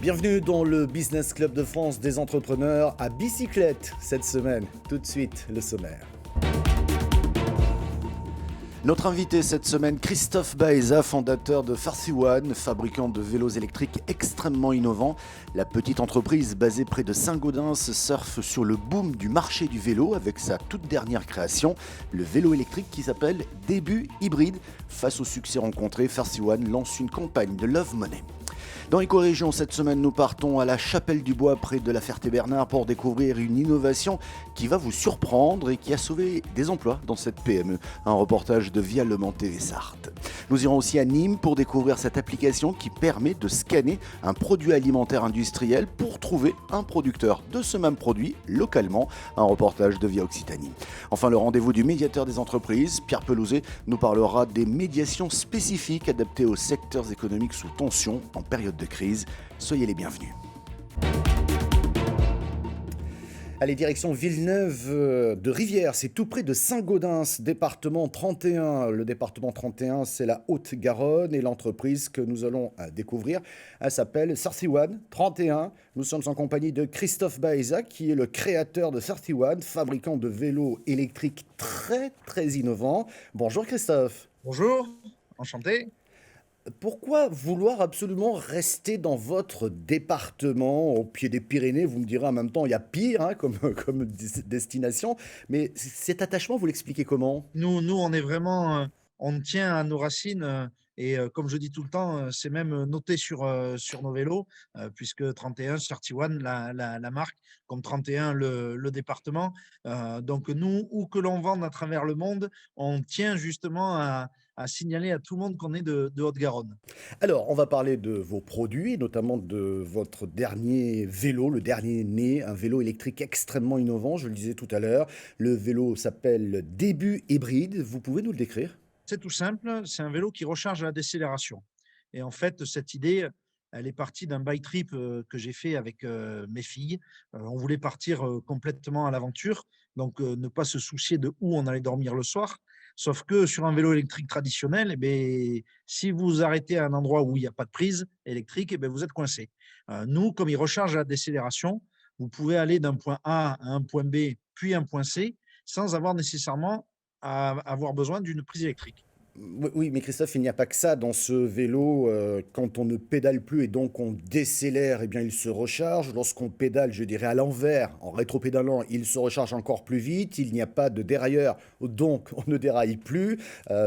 Bienvenue dans le Business Club de France des entrepreneurs à bicyclette cette semaine. Tout de suite, le sommaire. Notre invité cette semaine, Christophe Baeza, fondateur de Farsi One, fabricant de vélos électriques extrêmement innovants. La petite entreprise basée près de Saint-Gaudens surfe sur le boom du marché du vélo avec sa toute dernière création, le vélo électrique qui s'appelle Début Hybride. Face au succès rencontré, Farsi One lance une campagne de Love Money. Dans Éco-Région, cette semaine, nous partons à la Chapelle-du-Bois, près de la Ferté-Bernard, pour découvrir une innovation qui va vous surprendre et qui a sauvé des emplois dans cette PME. Un reportage de Via Le Mans TV Sarthe. Nous irons aussi à Nîmes pour découvrir cette application qui permet de scanner un produit alimentaire industriel pour trouver un producteur de ce même produit localement. Un reportage de Via Occitanie. Enfin, le rendez-vous du médiateur des entreprises, Pierre Pelouzet, nous parlera des médiations spécifiques adaptées aux secteurs économiques sous tension en période de crise. Soyez les bienvenus. Allez, direction Villeneuve de Rivière, c'est tout près de Saint-Gaudens, département 31. Le département 31, c'est la Haute-Garonne et l'entreprise que nous allons découvrir, elle s'appelle Farsi One 31. Nous sommes en compagnie de Christophe Baeza, qui est le créateur de Farsi One, fabricant de vélos électriques très innovants. Bonjour Christophe. Bonjour, enchanté. Pourquoi vouloir absolument rester dans votre département au pied des Pyrénées? Vous me direz en même temps, il y a pire comme destination, mais cet attachement, vous l'expliquez comment? Nous, on est vraiment, on tient à nos racines et comme je dis tout le temps, c'est même noté sur nos vélos, puisque 31, 31, la marque, comme 31, le département. Donc nous, où que l'on vende à travers le monde, on tient justement à signaler à tout le monde qu'on est de Haute-Garonne. Alors, on va parler de vos produits, notamment de votre dernier vélo, le dernier né, un vélo électrique extrêmement innovant, je le disais tout à l'heure. Le vélo s'appelle Début Hybride, vous pouvez nous le décrire? C'est tout simple, c'est un vélo qui recharge à la décélération. Et en fait, cette idée, elle est partie d'un bike trip que j'ai fait avec mes filles. On voulait partir complètement à l'aventure, donc ne pas se soucier de où on allait dormir le soir. Sauf que sur un vélo électrique traditionnel, eh ben, si vous vous arrêtez à un endroit où il n'y a pas de prise électrique, eh ben, vous êtes coincé. Nous, comme il recharge à la décélération, vous pouvez aller d'un point A à un point B, puis un point C, sans avoir nécessairement à avoir besoin d'une prise électrique. Oui, mais Christophe, il n'y a pas que ça dans ce vélo. Quand on ne pédale plus et donc on décélère, eh bien, il se recharge. Lorsqu'on pédale, je dirais à l'envers, en rétropédalant, il se recharge encore plus vite. Il n'y a pas de dérailleur, donc on ne déraille plus.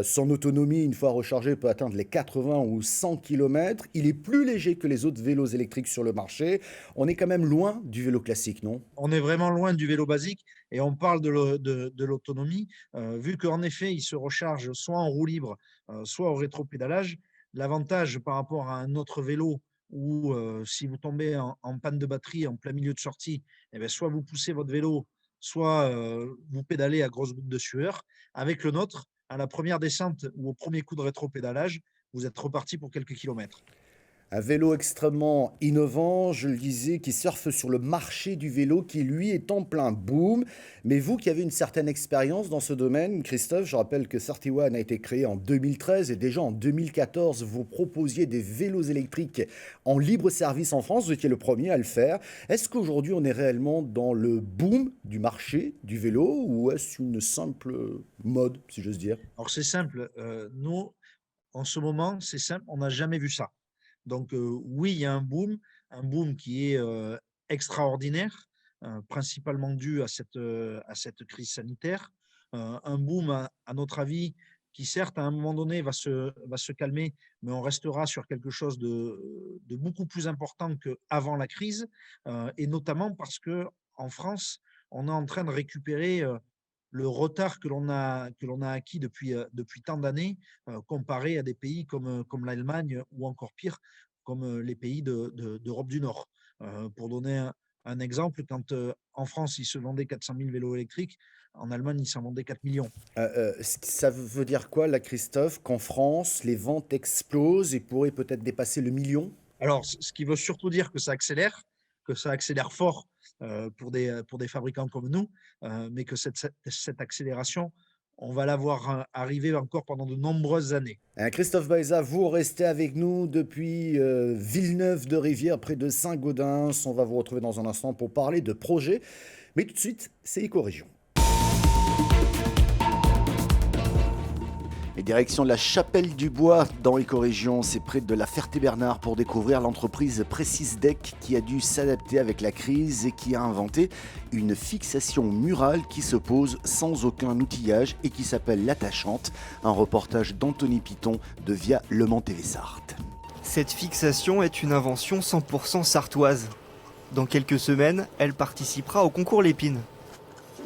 Son autonomie, une fois rechargé, peut atteindre les 80 ou 100 km. Il est plus léger que les autres vélos électriques sur le marché. On est quand même loin du vélo classique, non? On est vraiment loin du vélo basique et on parle de l'autonomie, vu qu'en effet, il se recharge soit en roue libre, soit au rétropédalage. L'avantage par rapport à un autre vélo où si vous tombez en panne de batterie en plein milieu de sortie, eh bien, soit vous poussez votre vélo, soit vous pédalez à grosses gouttes de sueur. Avec le nôtre, à la première descente ou au premier coup de rétropédalage, vous êtes reparti pour quelques kilomètres. Un vélo extrêmement innovant, je le disais, qui surfe sur le marché du vélo, qui lui est en plein boom. Mais vous qui avez une certaine expérience dans ce domaine, Christophe, je rappelle que 31 a été créé en 2013 et déjà en 2014, vous proposiez des vélos électriques en libre service en France, vous étiez le premier à le faire. Est-ce qu'aujourd'hui on est réellement dans le boom du marché du vélo ou est-ce une simple mode, si j'ose dire? Alors c'est simple, nous, en ce moment, c'est simple, on n'a jamais vu ça. Donc, oui, il y a un boom qui est extraordinaire, principalement dû à cette crise sanitaire. Un boom, à notre avis, qui certes, à un moment donné, va se calmer, mais on restera sur quelque chose de beaucoup plus important qu'avant la crise, et notamment parce que en France, on est en train de récupérer le retard que l'on a acquis depuis tant d'années, comparé à des pays comme l'Allemagne ou encore pire, comme les pays d'Europe du Nord. Pour donner un exemple, quand en France, il se vendait 400 000 vélos électriques, en Allemagne, il s'en vendait 4 millions. Ça veut dire quoi là, Christophe? Qu'en France, les ventes explosent et pourraient peut-être dépasser le million? Alors, ce qui veut surtout dire que ça accélère fort pour des fabricants comme nous, mais que cette accélération, on va la voir arriver encore pendant de nombreuses années. Christophe Baeza, vous restez avec nous depuis Villeneuve-de-Rivière, près de Saint-Gaudens. On va vous retrouver dans un instant pour parler de projets. Mais tout de suite, c'est Éco-Région. Et direction la Chapelle-du-Bois dans Éco-Région, c'est près de la Ferté-Bernard pour découvrir l'entreprise Precisdec qui a dû s'adapter avec la crise et qui a inventé une fixation murale qui se pose sans aucun outillage et qui s'appelle l'attachante. Un reportage d'Anthony Piton de Via Le Mans TV Sarthe. Cette fixation est une invention 100% sartoise. Dans quelques semaines, elle participera au concours Lépine.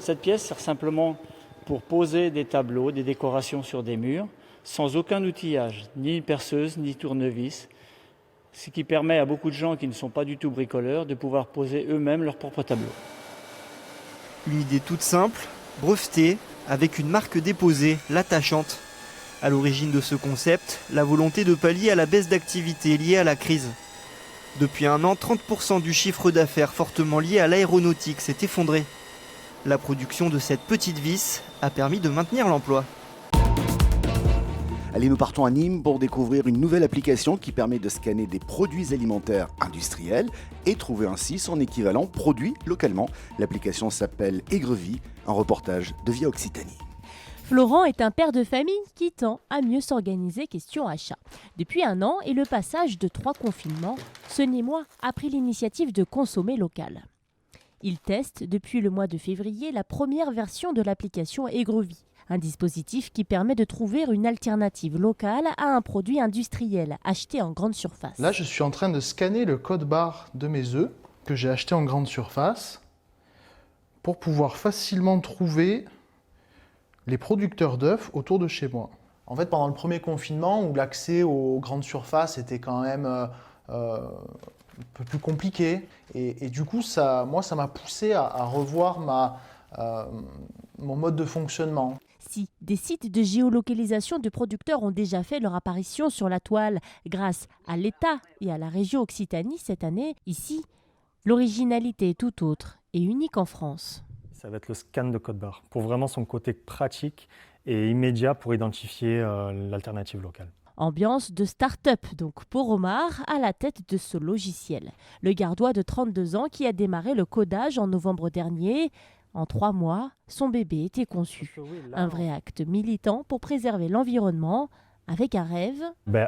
Cette pièce sert simplement pour poser des tableaux, des décorations sur des murs, sans aucun outillage, ni perceuse, ni tournevis, ce qui permet à beaucoup de gens qui ne sont pas du tout bricoleurs de pouvoir poser eux-mêmes leurs propres tableaux. Une idée toute simple, brevetée, avec une marque déposée, l'attachante. À l'origine de ce concept, la volonté de pallier à la baisse d'activité liée à la crise. Depuis un an, 30% du chiffre d'affaires fortement lié à l'aéronautique s'est effondré. La production de cette petite vis a permis de maintenir l'emploi. Allez, nous partons à Nîmes pour découvrir une nouvelle application qui permet de scanner des produits alimentaires industriels et trouver ainsi son équivalent produit localement. L'application s'appelle Aigrevie, un reportage de Via Occitanie. Florent est un père de famille qui tend à mieux s'organiser question achat. Depuis un an et le passage de 3 confinements, ce Nîmois a pris l'initiative de consommer local. Il teste depuis le mois de février la première version de l'application Aigrevie, un dispositif qui permet de trouver une alternative locale à un produit industriel acheté en grande surface. Là, je suis en train de scanner le code barre de mes œufs que j'ai acheté en grande surface pour pouvoir facilement trouver les producteurs d'œufs autour de chez moi. En fait, pendant le premier confinement, où l'accès aux grandes surfaces était quand même un peu plus compliqué, et du coup, ça m'a poussé à revoir mon mode de fonctionnement. Si des sites de géolocalisation de producteurs ont déjà fait leur apparition sur la toile grâce à l'État et à la région Occitanie cette année, ici, l'originalité est tout autre et unique en France. Ça va être le scan de code barre, pour vraiment son côté pratique et immédiat pour identifier l'alternative locale. Ambiance de start-up, donc, pour Omar, à la tête de ce logiciel. Le Gardois de 32 ans qui a démarré le codage en novembre dernier. En 3 mois, son bébé était conçu. Un vrai acte militant pour préserver l'environnement, avec un rêve.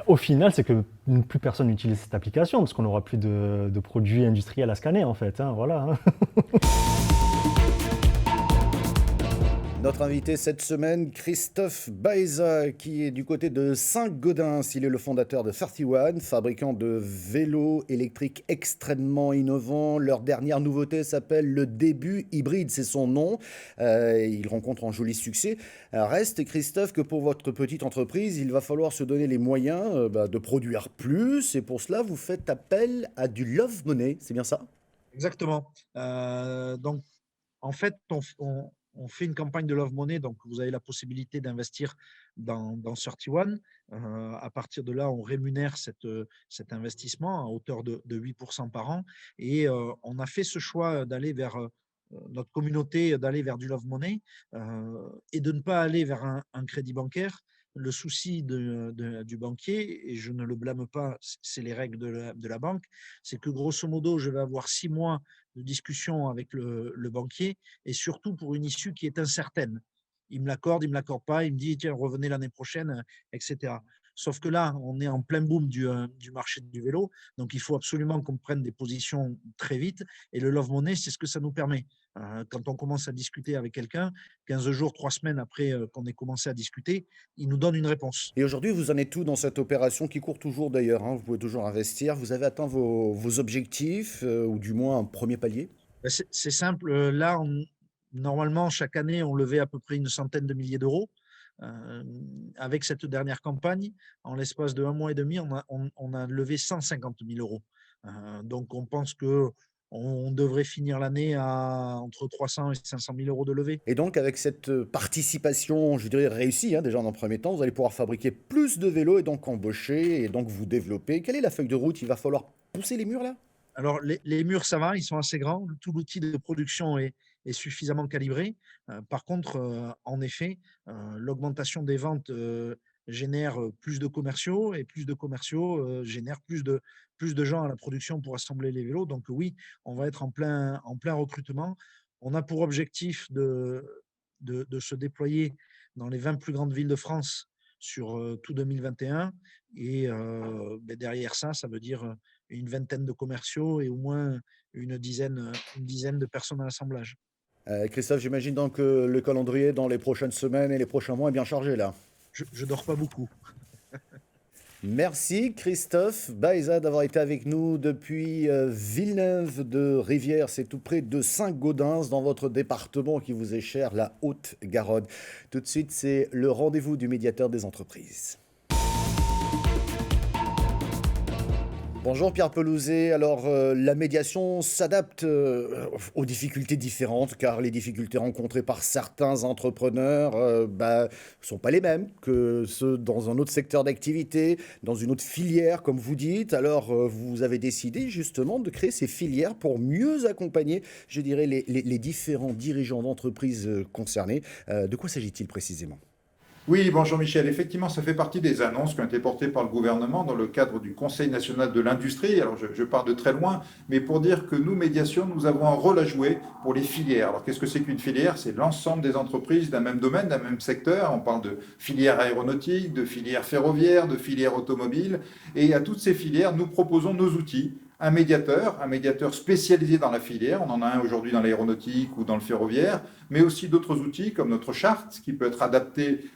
Au final, c'est que plus personne n'utilise cette application, parce qu'on n'aura plus de produits industriels à scanner, en fait. Voilà. Notre invité cette semaine, Christophe Baeza, qui est du côté de Saint-Gaudens. Il est le fondateur de 31, fabricant de vélos électriques extrêmement innovants. Leur dernière nouveauté s'appelle le Début Hybride, c'est son nom. Il rencontre un joli succès. Reste, Christophe, que pour votre petite entreprise, il va falloir se donner les moyens de produire plus. Et pour cela, vous faites appel à du love money, c'est bien ça ? Exactement. Donc, en fait, on fait une campagne de Love Money, donc vous avez la possibilité d'investir dans 31. À partir de là, on rémunère cet investissement à hauteur de 8% par an. Et on a fait ce choix d'aller vers notre communauté, d'aller vers du Love Money et de ne pas aller vers un crédit bancaire. Le souci du banquier, et je ne le blâme pas, c'est les règles de la banque, c'est que grosso modo, je vais avoir 6 mois de discussion avec le banquier, et surtout pour une issue qui est incertaine. Il me l'accorde, il ne me l'accorde pas, il me dit tiens, revenez l'année prochaine, etc. Sauf que là, on est en plein boom du marché du vélo, donc il faut absolument qu'on prenne des positions très vite, et le Love Money, c'est ce que ça nous permet. Quand on commence à discuter avec quelqu'un, 15 jours, 3 semaines après qu'on ait commencé à discuter, il nous donne une réponse. Et aujourd'hui, vous en êtes où dans cette opération qui court toujours d'ailleurs, Vous pouvez toujours investir. Vous avez atteint vos objectifs, ou du moins un premier palier ? C'est simple. Là, normalement, chaque année, on levait à peu près une centaine de milliers d'euros. Avec cette dernière campagne, en l'espace de 1 mois et demi, on a levé 150 000 euros. Donc, on pense qu'on devrait finir l'année à entre 300 et 500 000 euros de levée. Et donc, avec cette participation, je dirais réussie, déjà dans un premier temps, vous allez pouvoir fabriquer plus de vélos et donc embaucher et donc vous développer. Quelle est la feuille de route ? Il va falloir pousser les murs là ? Alors, les murs, ça va, ils sont assez grands. Tout l'outil de production est est suffisamment calibré. Par contre, en effet, l'augmentation des ventes génère plus de commerciaux et plus de commerciaux génèrent plus de gens à la production pour assembler les vélos. Donc oui, on va être en plein recrutement. On a pour objectif de se déployer dans les 20 plus grandes villes de France sur tout 2021. Et derrière ça, ça veut dire une vingtaine de commerciaux et au moins une dizaine de personnes à l'assemblage. Christophe, j'imagine donc que le calendrier dans les prochaines semaines et les prochains mois est bien chargé là. Je dors pas beaucoup. Merci Christophe Baeza d'avoir été avec nous depuis Villeneuve-de-Rivière, c'est tout près de Saint-Gaudens dans votre département qui vous est cher, la Haute-Garonne. Tout de suite, c'est le rendez-vous du médiateur des entreprises. Bonjour Pierre Pelouzet, alors la médiation s'adapte aux difficultés différentes car les difficultés rencontrées par certains entrepreneurs ne sont pas les mêmes que ceux dans un autre secteur d'activité, dans une autre filière comme vous dites. Alors vous avez décidé justement de créer ces filières pour mieux accompagner, je dirais, les différents dirigeants d'entreprises concernés. De quoi s'agit-il précisément ? Oui, bonjour Michel. Effectivement, ça fait partie des annonces qui ont été portées par le gouvernement dans le cadre du Conseil national de l'industrie. Alors, je pars de très loin, mais pour dire que nous, Médiation, nous avons un rôle à jouer pour les filières. Alors, qu'est-ce que c'est qu'une filière ? C'est l'ensemble des entreprises d'un même domaine, d'un même secteur. On parle de filière aéronautique, de filière ferroviaire, de filière automobile. Et à toutes ces filières, nous proposons nos outils. Un médiateur spécialisé dans la filière, on en a un aujourd'hui dans l'aéronautique ou dans le ferroviaire, mais aussi d'autres outils comme notre charte qui peut être adaptée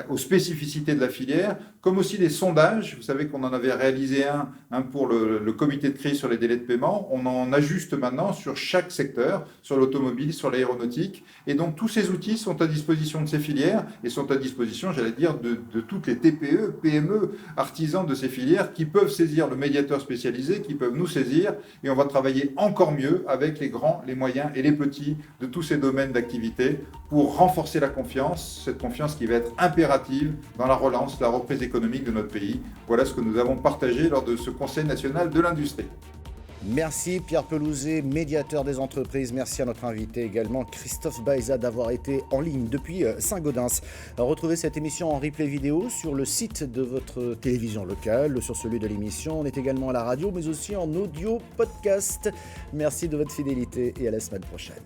aux spécificités de la filière, comme aussi des sondages. Vous savez qu'on en avait réalisé un pour le comité de crise sur les délais de paiement. On en ajuste maintenant sur chaque secteur, sur l'automobile, sur l'aéronautique. Et donc tous ces outils sont à disposition de ces filières et sont à disposition, j'allais dire, de toutes les TPE, PME, artisans de ces filières qui peuvent saisir le médiateur spécialisé, qui peuvent nous saisir, et on va travailler encore mieux avec les grands, les moyens et les petits de tous ces domaines d'activité pour renforcer la confiance, cette confiance qui va être impérative dans la relance, la reprise économique de notre pays. Voilà ce que nous avons partagé lors de ce Conseil national de l'industrie. Merci Pierre Pelouzet, médiateur des entreprises. Merci à notre invité également, Christophe Baeza, d'avoir été en ligne depuis Saint-Gaudens. Retrouvez cette émission en replay vidéo sur le site de votre télévision locale, sur celui de l'émission. On est également à la radio, mais aussi en audio podcast. Merci de votre fidélité et à la semaine prochaine.